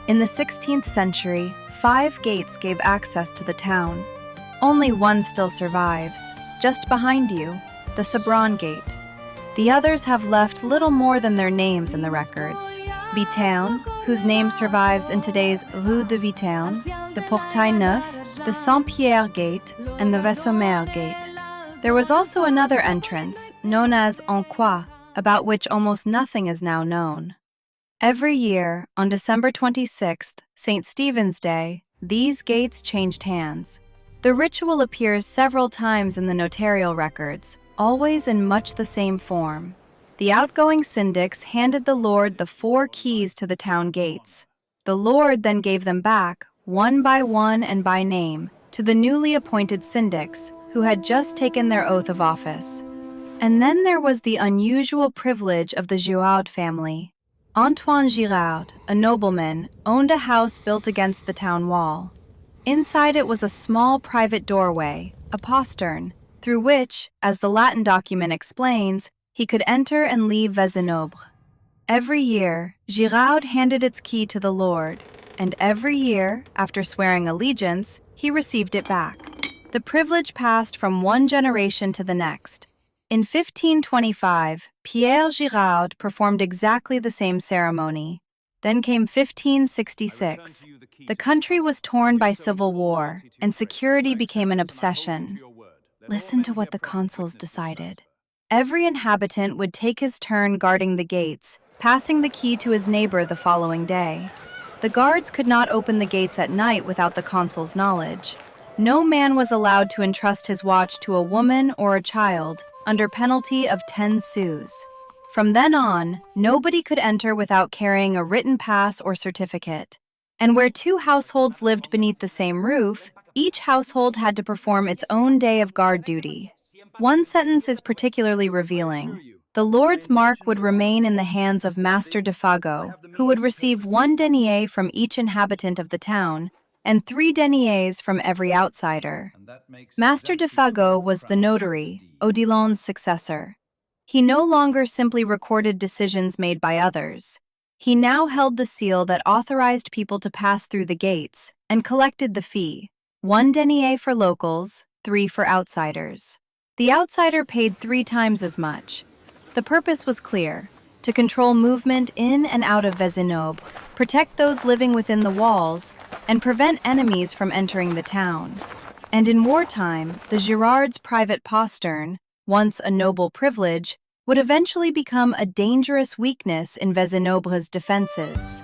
In the 16th century, 5 gates gave access to the town. Only one still survives, just behind you, the Sabran Gate. The others have left little more than their names in the records. Vitaun, whose name survives in today's Rue de Vitaun, the Portail Neuf, the Saint-Pierre Gate, and the Vaisseau-Mer Gate. There was also another entrance, known as En Croix, about which almost nothing is now known. Every year, on December 26th, St. Stephen's Day, these gates changed hands. The ritual appears several times in the notarial records, always in much the same form. The outgoing syndics handed the lord the 4 keys to the town gates. The lord then gave them back, one by one and by name, to the newly appointed syndics, who had just taken their oath of office. And then there was the unusual privilege of the Giraud family. Antoine Giraud, a nobleman, owned a house built against the town wall. Inside it was a small private doorway, a postern, through which, as the Latin document explains, he could enter and leave Vezinobre. Every year, Giraud handed its key to the lord, and every year, after swearing allegiance, he received it back. The privilege passed from one generation to the next. In 1525, Pierre Giraud performed exactly the same ceremony. Then came 1566. The country was torn by civil war, and security became an obsession. Listen to what the consuls decided. Every inhabitant would take his turn guarding the gates, passing the key to his neighbor the following day. The guards could not open the gates at night without the consul's knowledge. No man was allowed to entrust his watch to a woman or a child, under penalty of 10 sous. From then on, nobody could enter without carrying a written pass or certificate. And where 2 households lived beneath the same roof, each household had to perform its own day of guard duty. One sentence is particularly revealing. The lord's mark would remain in the hands of Master de Fagot, who would receive 1 denier from each inhabitant of the town, and 3 deniers from every outsider. Master de Fagot was the notary, Odilon's successor. He no longer simply recorded decisions made by others. He now held the seal that authorized people to pass through the gates, and collected the fee, 1 denier for locals, 3 for outsiders. The outsider paid 3 times as much. The purpose was clear: to control movement in and out of Vezinobre, protect those living within the walls, and prevent enemies from entering the town. And in wartime, the Girards' private postern, once a noble privilege, would eventually become a dangerous weakness in Vezinobre's defenses.